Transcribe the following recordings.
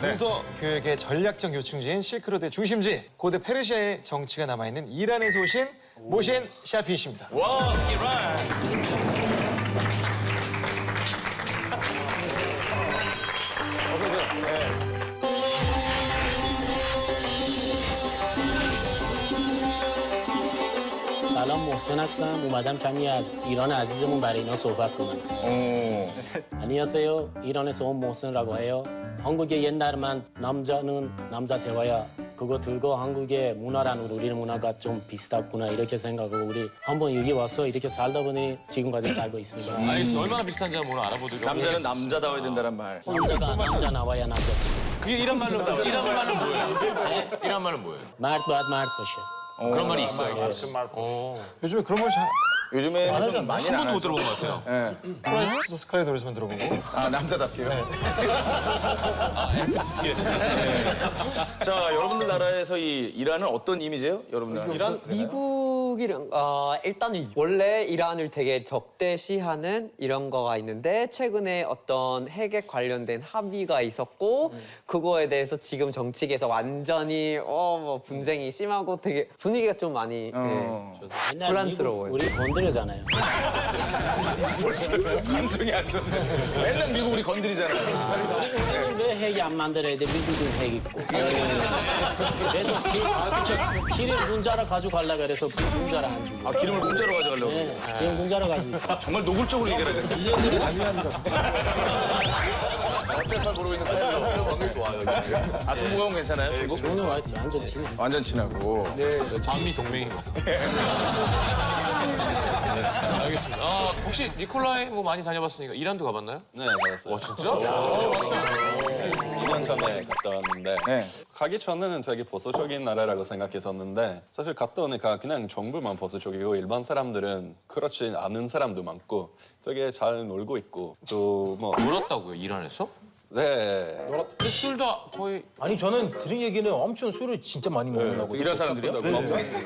동서 교역의 전략적 요충지인 실크로드의 중심지, 고대 페르시아의 정치가 남아있는 이란에서 오신 모신 샤피 씨입니다. 와, 이란. سلام محسن هستم اومدم کمی از ایران عزیزمون برای اینا صحبت کنم 안녕하세요 이란에서 온 모슨이라고 해요 한국의 옛날만 남자는 남자 대화야 그거 들고 한국의 문화랑 우리 문화가 좀 비슷하구나 이렇게 생각하고 우리 한번 여기 와서 이렇게 살다 보니 지금까지 살고 있습니다 알겠습니다. 얼마나 비슷한지 한번 오늘 알아보도록 남자는 남자다워야 된다는 말. 남자가 남자 나와야 남자 그게 이란 말로 이란 말은 뭐예요? 이란 말은 뭐예요? مرد باید مرد باشه 그런 말이 있어요. 요즘에 그런 걸 잘, 요즘에 좀 많이 한 번도 안 못 하죠. 들어본 것 같아요. 프라이스 투 스카이 노래에서만 들어보고. 아, 남자답게요. STS. 자, 여러분들 나라에서 이 이란은 어떤 이미지예요? 여러분들 이란 미국이랑 일단은 원래 이란을 되게 적대시하는 이런 거가 있는데 최근에 어떤 핵에 관련된 합의가 있었고 그거에 대해서 지금 정치계에서 완전히 뭐 분쟁이 심하고 되게 분위기가 좀 많이 옛날 혼란스러워요. 미국 우리 건드려잖아요 감정이 안 좋네. 맨날 미국 우리 건드리잖아요. 왜 핵이 안 만들어야 돼? 미국은 핵 있고. 그래서 기름 문자로 가져가려고 그래서 문자를 안 주고. 아, 기름을 공짜로 가져가려고. 네, 지금 문자로 가지고. 정말 노골적으로 얘기하네. 이해들이 장려하는 것 같아요. 어쨌든 모르고 있는 타이밍 관계 좋아요. 아, 중국하고는 괜찮아요? 중국? 오늘 왔지, 완전 친해. 완전 친하고. 한미 동맹이고. 알겠습니다. 아, 혹시 니콜라이 뭐 많이 다녀봤으니까 이란도 가봤나요? 네, 가봤어요. 진짜? 2년 전에 갔다 왔는데 네. 가기 전에는 되게 보수적인 나라라고 생각했었는데 사실 갔다 오니까 그냥 정부만 보수적이고 일반 사람들은 그렇지 않은 사람도 많고 되게 잘 놀고 있고 또 뭐 놀았다고요, 이란에서? 네. 근데 술도 거의 아니 저는 들은 얘기는 엄청 술을 진짜 많이 먹는다고. 이란 사람들이요?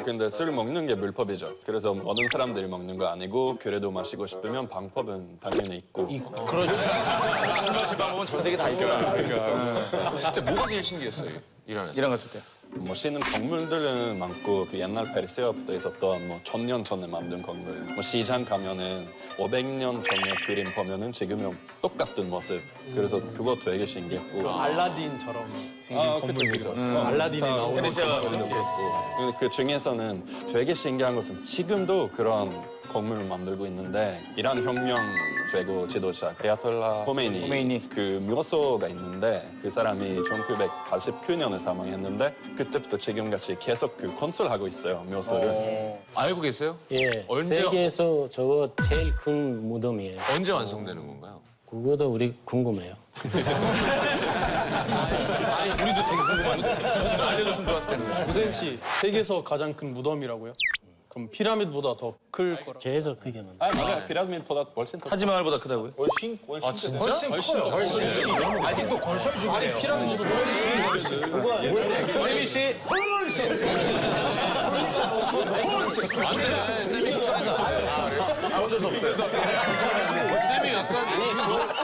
근데 술 먹는 게 불법이죠. 그래서 모든 사람들이 먹는 거 아니고 그래도 마시고 싶으면 방법은 당연히 있고. 그렇지. 술 마실 방법은 전 세계 다 있구나. 그때 뭐가 제일 신기했어요, 이란에서? 이란 갔을 때. 멋있는 건물들은 많고 그 옛날 페르시아부터 있었던 뭐 1000년 전에 만든 건물. 뭐 시장 가면은 500년 전에 그림 보면은 지금은 똑같은 모습. 그래서 그거 되게 신기했고. 알라딘처럼 생긴 건물이죠. 알라딘이 나오는 페르시아가 그 중에서는 되게 신기한 것은 지금도 그런 건물을 만들고 있는데 이란 혁명 최고 지도자 아야톨라 호메이니 그 묘소가 있는데 그 사람이 1989년에 사망했는데 그때부터 지금같이 계속 그 건설하고 있어요 묘소를. 알고 계세요? 예, 언제- 세계에서 저거 제일 큰 무덤이에요. 언제 완성되는 건가요? 그거도 우리 궁금해요. 아니, 우리도 되게 궁금한데. 알려줬으면 좋았을 텐데. 고생 씨 세계에서 가장 큰 무덤이라고요? 그럼 피라미드보다 더 클 거라. 계속 크게 만들. 아 맞아 피라미드보다 훨씬 더 타지마할보다 크다고요? 아, 진짜? 아직도 건설 중이에요. 아니 피라미드도 너무 세미 씨. 안 돼, 쌤이 속상하잖아. 어쩔 수 없어요. 쌤이 약간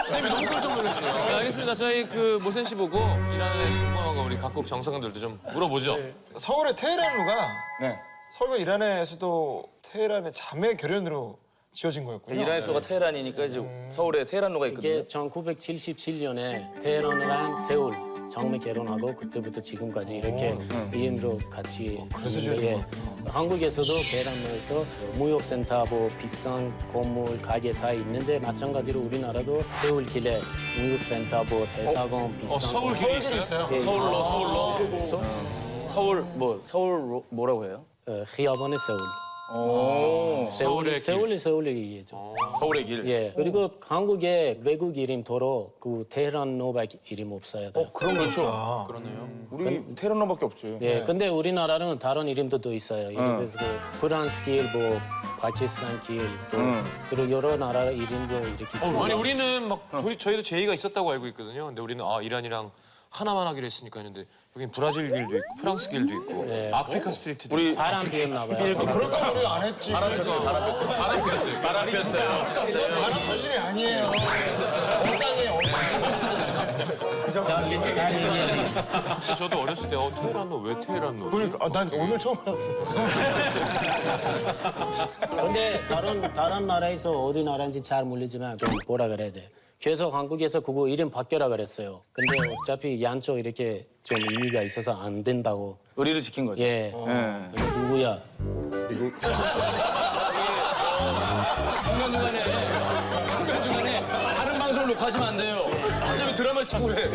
쌤이 너무 깜짝 놀랐어요. 네, 알겠습니다. 저희 그 모센 씨 보고 이란의 승무원과 우리 각국 정상들도 좀 물어보죠. 서울의 테헤란로가 네. 서울과 이란에서도 테헤란의 자매 결연으로 지어진 거였군요. 이란에서가 테헤란이니까 이제 서울에 테헤란로가 있거든요. 이게 1977년에 테헤란이랑 세울 처음에 결혼하고 그때부터 지금까지 이렇게 이름으로 같이 그래서 있는데 한국에서도 테헤란에서 무역센터, 뭐 비싼 건물, 가게 다 있는데 마찬가지로 우리나라도 세울길에 무역센터, 뭐 대사관, 비싼 서울 길이 있어요? 예, 서울 뭐라고 해요? 히아번의 세울. 서울의 길. 서울의 얘기죠. 서울의 길. 예. 그리고 한국의 외국 이름 도로 그 테헤란로밖에 이름 없어요. 그런 그렇죠. 그러네요. 우리 테헤란로밖에 없지. 예. 근데 우리나라는 다른 이름도 또 있어요. 예를 들어서 그 프랑스 길, 뭐 파키스탄 길, 또 그리고 여러 나라 이름도 이렇게. 아니 우리는 막 저희도 제의가 있었다고 알고 있거든요. 근데 우리는 이란이랑 하나만 하기로 했으니까 했는데 여긴 브라질 길도 있고 프랑스 길도 있고 아프리카 스트리트도 우리 바람 피었나 봐요. 그럴까 우리가 안 했지. 바람 피었어요. 바람이 진짜 바람 수준이 아니에요. 억장이에요. 저도 어렸을 때 테헤란로 왜 테헤란로? 그러니까 난 오늘 처음 알았어. 근데 다른 나라에서 어디 나라인지 잘 모르지만 좀 뭐라 그래야 돼. 계속 한국에서 그거 이름 바뀌어라 그랬어요. 근데 어차피 양쪽 이렇게 좀 의미가 있어서 안 된다고. 의리를 지킨 거죠. 예. 근데 누구야? 중간중간에 다른 방송을 녹화하시면 안 돼요. 어차피 드라마를 자꾸 해.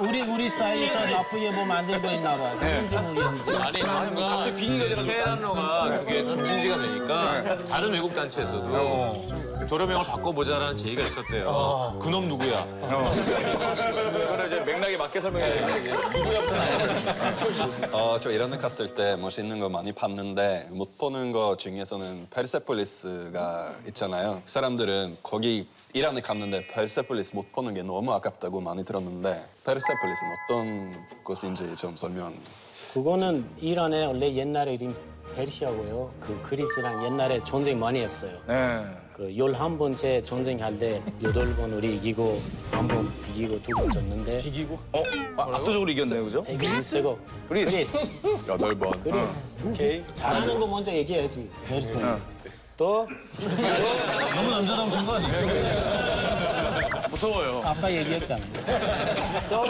우리 사이에서 나쁘게 뭐 만들고 있나 봐. 그런지 모르겠는데. 아니 뭔가 테헤란로가 그게 중심지가 되니까 다른 외국 단체에서도 좀 도료명을 바꿔보자라는 제의가 있었대요. 그놈 누구야? 그거를 이제 맥락에 맞게 설명해야 되는데 저 이란에 갔을 때 멋있는 거 많이 봤는데 못 보는 거 중에서는 페르세폴리스가 있잖아요. 사람들은 거기 이란에 갔는데 페르세폴리스 못 보는 게 너무 아깝다고 많이 들었는데 페르세폴리스는 어떤 곳인지 좀 설명. 그거는 이란에 원래 옛날에 이름 페르시아고요. 그 그리스랑 옛날에 전쟁 많이 했어요. 네. 그 11번째 전쟁할 때 8번 우리 이기고 1번 비기고 2번 졌는데 비기고? 압도적으로 이겼네요, 그죠? 그리스고 그리스 8번. 그리스 오케이. 잘하는 거 먼저 얘기해야지. 또 너무 남자다우신 거 아니에요? 무서워요. 아까 얘기했잖아요. 또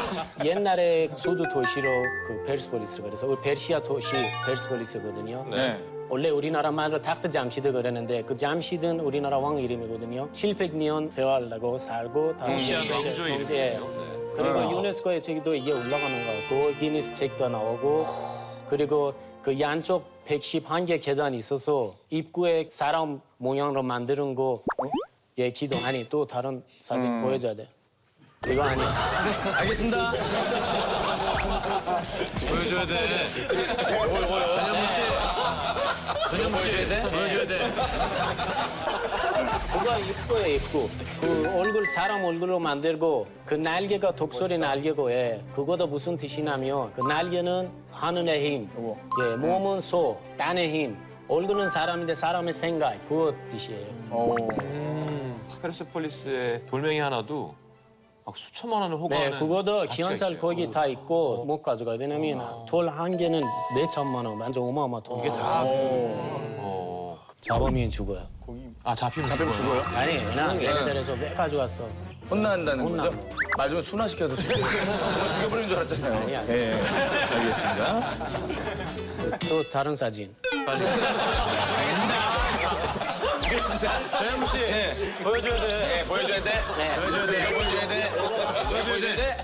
옛날에 수도 도시로 그 페르세폴리스 그래서 우리 페르시아 도시 페르세폴리스거든요. 네. 원래 우리나라 말로 닥트 잠시드 그러는데 그 잠시드는 우리나라 왕 이름이거든요. 700년 세월하고 살고 페르시아 왕조 이름이에요. 그리고 유네스코의 책도 이게 올라가는 거 같고 기니스 책도 나오고 그리고 그 양쪽 111개 계단이 있어서 입구에 사람 모양으로 만드는 거 예, 기둥 아니 또 다른 사진 보여줘야 돼. 이거 아니야. 알겠습니다. 보여줘야 돼. 전현무 씨. 전현무 씨. 보여줘야 돼. 그거 입구예요, 입구. 그 얼굴 사람 얼굴로 만들고 그 날개가 독수리 날개고 예. 그거도 무슨 뜻이냐면 그 날개는 하늘의 힘, 예, 몸은 소, 땅의 힘, 얼굴은 사람인데 사람의 생각 그거 뜻이에요. 페르세폴리스의 돌멩이 하나도 막 수천만 원을 호가하는. 네, 그거도 가치가 기원살 있대요. 거기 다 있고 못 가져가요. 왜냐면 돌 한 개는 4천만 원, 완전 어마어마 돈. 이게 다. 잡으면 죽어요. 잡히면 죽어요? 아니, 그냥 예를 들어서 왜 가져갔어? 혼난다는 혼나. 거죠? 말 좀 순화시켜서 정말 죽여버리는 줄 알았잖아요. 아니야. 예, 알겠습니다. 또 다른 사진. 전현무 씨. 보여줘야 돼. 보여줘야 돼. 보여줘야 돼. 보여줘야 돼. 보여줘야 돼.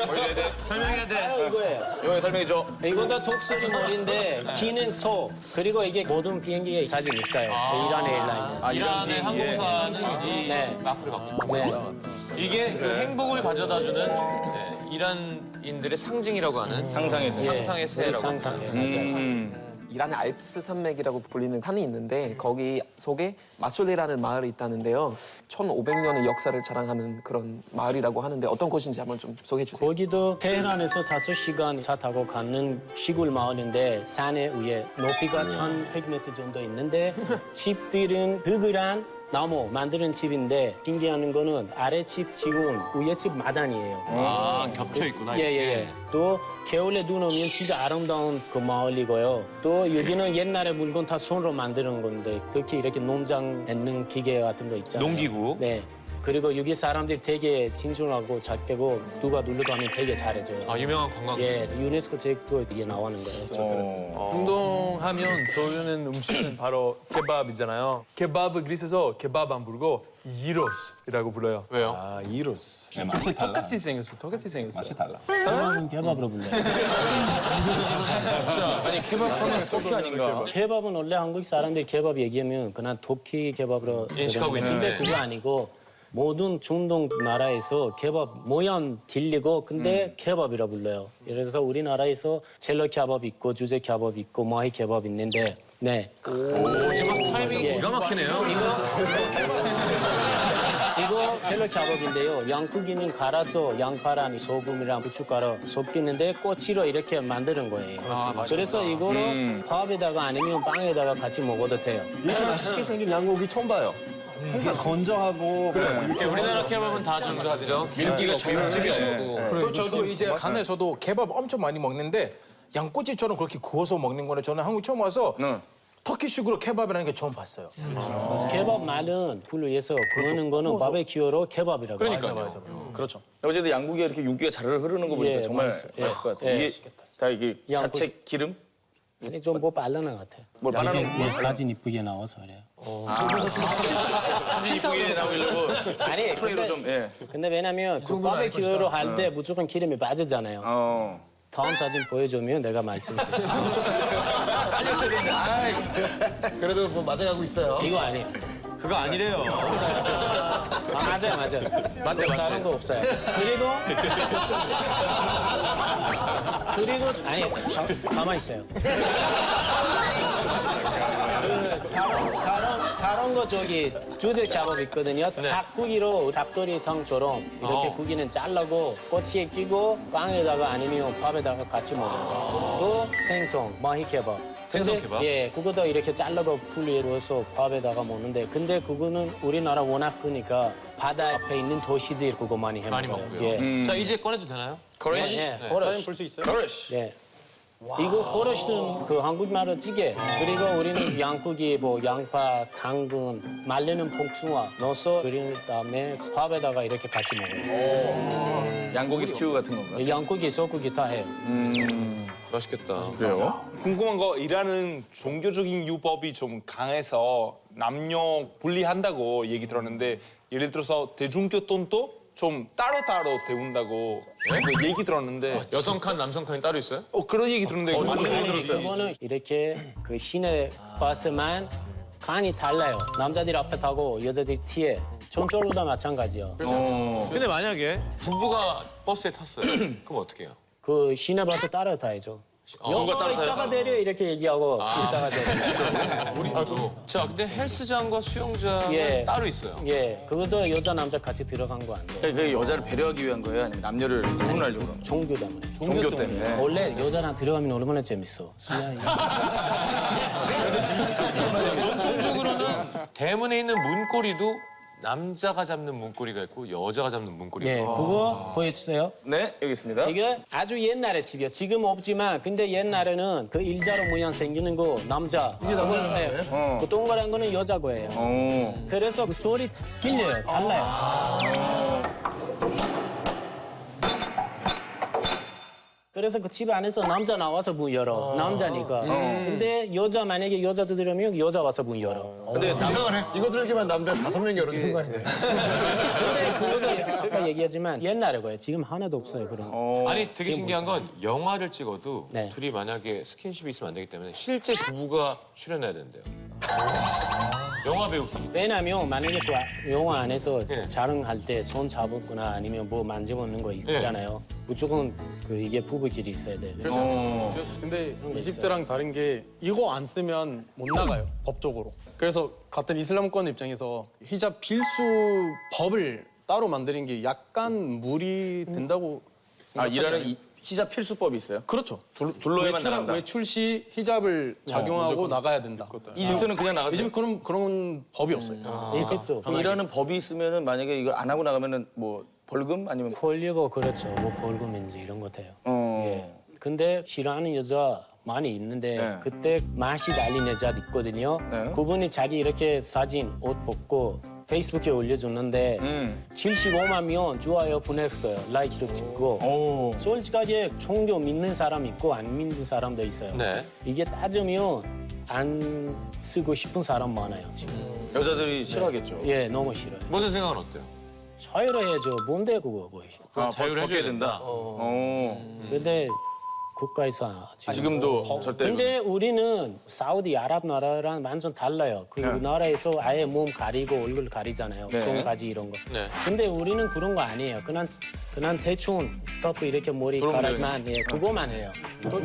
보여줘야 돼. 설명해야 돼. 이거예요. 이거 설명해줘. 이것도 독수리 머리인데 기는 소. 그리고 이게 모든 비행기에 사진 있어요. 그 이란 에일라인. 이란의 항공사는 이 네. 마크를 갖고 네. 이게 그 행복을 가져다주는 이란인들의 상징이라고 하는 상상의 새. 상상의 새라고. 상상해. 맞아요. 이란의 알프스 산맥이라고 불리는 산이 있는데 거기 속에 마술레라는 마을이 있다는데요. 1500년의 역사를 자랑하는 그런 마을이라고 하는데 어떤 곳인지 한번 좀 소개해 주세요. 거기도 테헤란에서 5시간 차 타고 가는 시골 마을인데 산에 위에 높이가 1100m 정도 있는데 집들은 흙이란 나무 만드는 집인데 신기한 거는 아래 집 지금 위에 집 마당이에요. 아, 겹쳐 있구나. 예. 또 겨울에 눈 오면 진짜 아름다운 그 마을이고요. 또 여기는 옛날에 물건 다 손으로 만드는 건데 특히 이렇게 농장 짓는 기계 같은 거 있잖아요. 농기구? 네. 그리고 여기 사람들이 되게 진중하고 작게고 누가 놀러도 하면 되게 잘해줘요. 아, 유명한 관광지. 예, 유네스코 책도 이게 나오는 거예요. 운동하면 떠오르는 음식은 바로 케밥이잖아요. 케밥을 그리스에서 케밥 안 부르고 이로스라고 불러요. 왜요? 아, 이로스. 네, 맛이 달라. 똑같이 생겼어. 맛이 달라. 케밥은 케밥으로 불러요. 아니, 케밥하면 터키 아닌가? 케밥은 원래 한국 사람들이 케밥 얘기하면 그냥 터키 케밥으로 인식하고 있는데. 근데 그거 아니고 모든 중동 나라에서 케밥 모양 들리고 근데 케밥이라 불러요. 예를 들어서 우리나라에서 젤러 케밥 있고 주제 케밥 있고 마히 케밥 있는데 네. 마지막 타이밍이 기가 막히네요. 이거 젤러 케밥인데요. 양고기는 갈아서 양파랑 소금이랑 고춧가루 섞이는데 꼬치로 이렇게 만드는 거예요. 그래서 이거를 밥에다가 아니면 빵에다가 같이 먹어도 돼요. 이렇게 맛있게 생긴 양고기 처음 봐요. 항상 건조하고 우리나라 케밥은 다 좀 밀기가 저염집이 아니고. 또 저도 이제 간에서도 케밥 엄청 많이 먹는데 양꼬치처럼 그렇게 구워서 먹는 거는 저는 한국 처음 와서 터키식으로 케밥이라는 게 처음 봤어요. 케밥 말은 불로에서 구우는 거는 바베큐로 케밥이라고. 그러니까요. 그렇죠. 어제도 양고기가 이렇게 윤기가 자르르 흐르는 거 보니까 예, 정말 맛있어요. 맛있을 것 같아요. 예. 이게 다 이게 양고기. 자체 기름? 아니 좀 뭐 빨라는 것 같아. 뭘 바나나 이게 사진 이쁘게 나와서 그래요. 사진 이쁘게 나오려고. 아니 스프레이로 좀 예. 근데 왜냐면 그 바베큐로 할 때 무조건 기름이 빠지잖아요. 어. 다음 사진 보여주면 내가 말씀드릴게요. 그래도 뭐 맞아가고 있어요. 이거 아니에요. 그거 아니래요. 맞아요. 맞대. 다른 거 없어요. 그리고 아니 가만 있어요. 다른 거 저기 주제 작업 있거든요. 닭고기로 닭도리탕처럼 이렇게 고기는 잘라고 꼬치에 끼고 빵에다가 아니면 밥에다가 같이 먹어요. 또 생선, 마히케밥. 생선 케밥? 예, 그거도 이렇게 잘라고 풀 위에 넣어서 밥에다가 먹는데 근데 그거는 우리나라 워낙 크니까 바다 앞에 있는 도시들 그거 많이 해 많이 먹어요. 먹고요. 예. 자, 이제 꺼내도 되나요? 거래시. 예. 사진 볼 수 있어요? 거래시. 예. 이거 호러시는 그 한국말로 찌개. 그리고 우리는 양고기, 뭐 양파, 당근, 말리는 복숭아 넣어서 끓인 다음에 밥에다가 이렇게 같이 먹어요. 양고기 스튜 같은 건가? 양고기, 소고기 다 해요. 맛있겠다. 그래요? 궁금한 거 이란은 종교적인 유법이 좀 강해서 남녀 분리한다고 얘기 들었는데 예를 들어서 대중교통도 좀 따로따로 데운다고 그 얘기 들었는데 여성 칸, 남성 칸이 따로 있어요? 그런 얘기 들었는데 맞는 거 아니, 들었어요. 이거는 이렇게 그 시내 버스만 칸이 달라요. 남자들이 앞에 타고 여자들이 뒤에. 전철로 다 마찬가지요. 근데 만약에 부부가 버스에 탔어요. 그럼 어떻게 해요? 그 시내 버스 따라 타야죠. 여보 이따가 내려 이렇게 얘기하고 이따가 내려. 자, 근데 헬스장과 수영장은 예. 따로 있어요. 예, 그것도 여자 남자 같이 들어간 거 안 돼. 그 여자를 배려하기 위한 거예요? 아니면 남녀를 구분하려고 그런 거예요? 종교 때문에. 종교 때문에. 원래 여자랑 들어가면 얼마나 재밌어. 전통적으로는 대문에 있는 문고리도 남자가 잡는 문고리가 있고 여자가 잡는 문고리가 예, 있고. 그거 보여주세요. 네, 여기 있습니다. 이게 아주 옛날에 집이요. 지금 없지만 근데 옛날에는 그 일자로 모양 생기는 거 남자. 이게 남자예요? 그 동그란 거는 여자 거예요. 그래서 그 소리 틀려요. 달라요. 그래서 그 집 안에서 남자 나와서 문 열어. 남자니까. 근데 여자 만약에 여자도 들으면 여자 와서 문 열어. 근데 이상하네. 이거 들기만 남자 5명이 열어준 순간인데. 근데 그거도 아까 얘기하지만 옛날에 거예요. 지금 하나도 없어요. 그런 거. 아니 되게 신기한 건 영화를 찍어도 네. 둘이 만약에 스킨십이 있으면 안 되기 때문에 실제 부부가 출연해야 된대요. 영화 배우끼리. 왜냐면 만약에 또 영화 안에서 예. 촬영할 때 손 잡거나 아니면 뭐 만져보는 거 있잖아요. 무조건 그 이게 부부끼리 있어야 돼요. 근데 이집트랑 다른 게 이거 안 쓰면 못 나가요 법적으로. 그래서 같은 이슬람권 입장에서 히잡 필수 법을 따로 만드는 게 약간 무리 된다고 생각하지 이라는 않아요? 히잡 필수법이 있어요? 그렇죠. 둘러야만 나간다. 외출 시 히잡을 작용하고 나가야 된다. 이집트는 그냥 나가죠. 요즘 그런 법이 없어요. 이집트 그럼 이라는 법이 있으면은 만약에 이걸 안 하고 나가면은 뭐 벌금 아니면 콜리고 그렇죠. 뭐 벌금인지 이런 거 돼요. 어. 예. 근데 싫어하는 여자 많이 있는데 네. 그때 맛이 달린 여자 있거든요. 네. 그분이 자기 이렇게 사진 옷 벗고 페이스북에 올려줬는데 75만 명 좋아요 보냈어요. 라이크로 찍고. 솔직하게 종교 믿는 사람 있고 안 믿는 사람도 있어요. 네. 이게 따지면 안 쓰고 싶은 사람 많아요 지금. 여자들이 싫어하겠죠. 예, 너무 싫어요. 모세 생각은 어때요? 자유로해야죠. 뭔데 그거 뭐. 자유를 해줘야 된다. 근데 국가에서 지금. 지금도 절대. 근데 우리는 사우디 아랍 나라랑 완전 달라요. 그 나라에서 아예 몸 가리고 얼굴 가리잖아요. 네. 손까지 이런 거. 네. 근데 우리는 그런 거 아니에요. 그냥 대충 스카프 이렇게 머리 가락만 예, 그거만 해요. 외국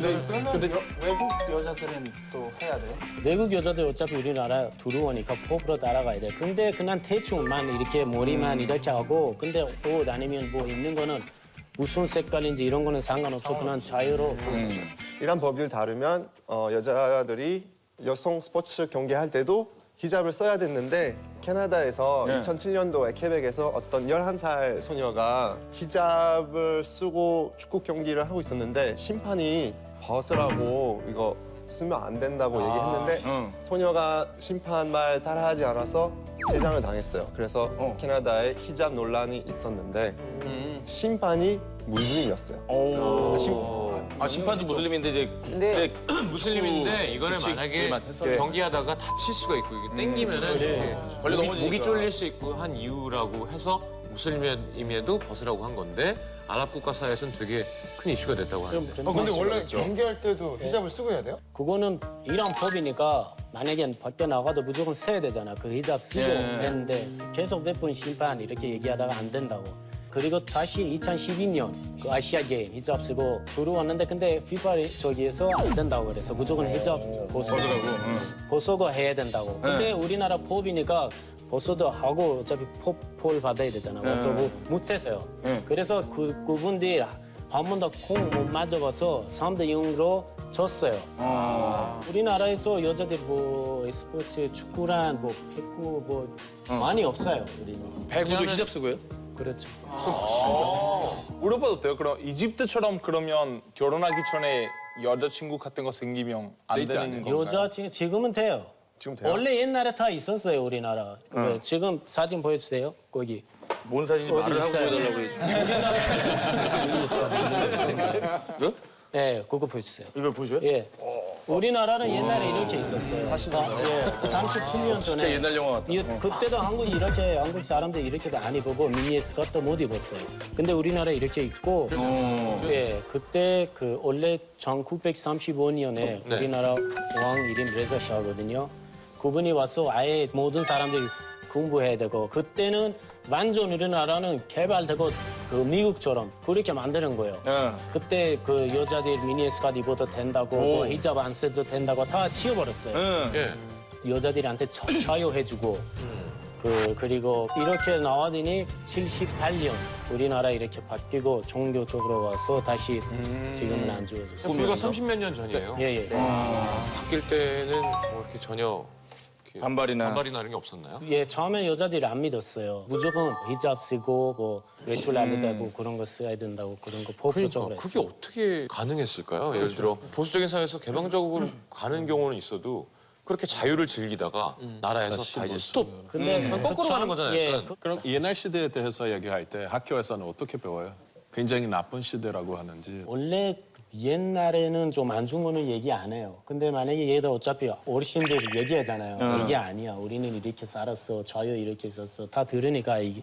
여자들은 또 해야 돼요? 외국 여자들 어차피 우리나라 들어오니까 법으로 따라가야 돼. 근데 그냥 대충만 이렇게 머리만 이렇게 하고 근데 옷 아니면 뭐 입는 거는 무슨 색깔인지 이런 거는 상관없어. 그냥 자유로. 이란 법을 다루면 여자들이 여성 스포츠 경기할 때도 히잡을 써야 됐는데 캐나다에서 2007년도에 케벡에서 어떤 11살 소녀가 히잡을 쓰고 축구 경기를 하고 있었는데 심판이 벗으라고 이거 쓰면 안 된다고 얘기했는데 소녀가 심판 말 따라하지 않아서 퇴장을 당했어요. 그래서 캐나다에 히잡 논란이 있었는데 심판이 무슬림이었어요. 심판도 무슬림인데 이제 근데 무슬림인데 이거를 만약에 경기하다가 다칠 수가 있고 이게 땡기면은 이렇게 벌레 목이 넘어지니까. 쫄릴 수 있고 한 이유라고 해서 무슬림임에도 벗으라고 한 건데 아랍 국가 사회에서는 되게 큰 이슈가 됐다고 하는데. 근데 원래 경기할 때도 히잡을 쓰고 해야 돼요? 그거는 이란 법이니까 만약에 밖에 나가도 무조건 써야 되잖아. 그 히잡 쓰고 했는데 계속 몇 번 심판 이렇게 얘기하다가 안 된다고. 그리고 다시 2012년 그 아시아 게임 히잡 쓰고 들어왔는데 근데 피파 저기에서 안 된다고 그래서 무조건 히잡 벗으고 해야 된다고. 근데 우리나라 법이니까 벗어도 하고 어차피 폴 받아야 되잖아. 그래서 못했어요. 그래서 그분들이 한 번 더 공 못 맞아봐서 3대 0으로 졌어요. 우리나라에서 여자들 뭐 스포츠 축구란 뭐 배구 뭐 많이 없어요. 우리는. 배구도 히잡 쓰고요? 그렇죠. 물어봐도 돼요? 그럼 이집트처럼 그러면 결혼하기 전에 여자친구 같은 거 생기면 안 되는 건가요? 여자 지금은 돼요. 지금 돼요? 원래 옛날에 다 있었어요 우리나라. 지금 사진 보여주세요. 거기. 뭔 사진인지 어디 말을 하고 있어요? 보여달라고. 네, 그거 보여주세요. 이걸 보여줘요? 예. 우리나라는 옛날에 이렇게 있었어요. 37년 전에. 진짜 옛날 영화 같다. 그때도 한국 사람들 이렇게도 안 입고 미니 스커트 못 입었어요. 근데 우리나라 이렇게 입고, 예, 그때 그 원래 1935년에 우리나라 왕 이름 레자 샤거든요. 그분이 와서 아예 모든 사람들이 공부해야 되고, 그때는 완전 우리나라는 개발되고 그 미국처럼 그렇게 만드는 거예요. 그때 그 여자들 미니 스커트 입어도 된다고 뭐 히잡 안 써도 된다고 다 치워버렸어요. 예. 여자들한테 자유해주고 그리고 이렇게 나왔더니 78년 우리나라 이렇게 바뀌고 종교적으로 와서 다시 지금은 안 좋아졌어요. 불과 30몇 년 전이에요. 예예. 바뀔 때는 뭐 이렇게 전혀 이렇게 반발이나. 이런 게 없었나요? 예, 처음에 여자들이 안 믿었어요. 무조건 히잡 쓰고 뭐 외출 안 되고 그런 거 써야 된다고 그런 거 법적으로 그러니까 그게 했어요. 어떻게 가능했을까요? 예를 들어 보수적인 사회에서 개방적으로 가는 경우는 있어도 그렇게 자유를 즐기다가 나라에서 다 이제 스톱. 근데 거꾸로 가는 거잖아요. 예, 약간. 그럼 옛날 시대에 대해서 얘기할 때 학교에서는 어떻게 배워요? 굉장히 나쁜 시대라고 하는지. 원래 옛날에는 좀 안 좋은 거는 얘기 안 해요. 근데 만약에 얘들 어차피 어르신들 얘기하잖아요. 이게 아니야. 우리는 이렇게 살았어. 자유 이렇게 있었어. 다 들으니까 이게.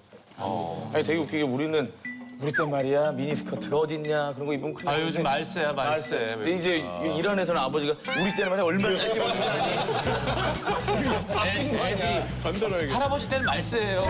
아니 되게 웃기게 우리 때 말이야 미니스커트가 어딨냐 그런 거 입으면 큰일 아 나는데. 요즘 말세야 말세. 근데 이제 이란에서는 아버지가 우리 때는 말이야 얼마나 짧게 입었는지 아니? 애들이 할아버지 때는 말세예요.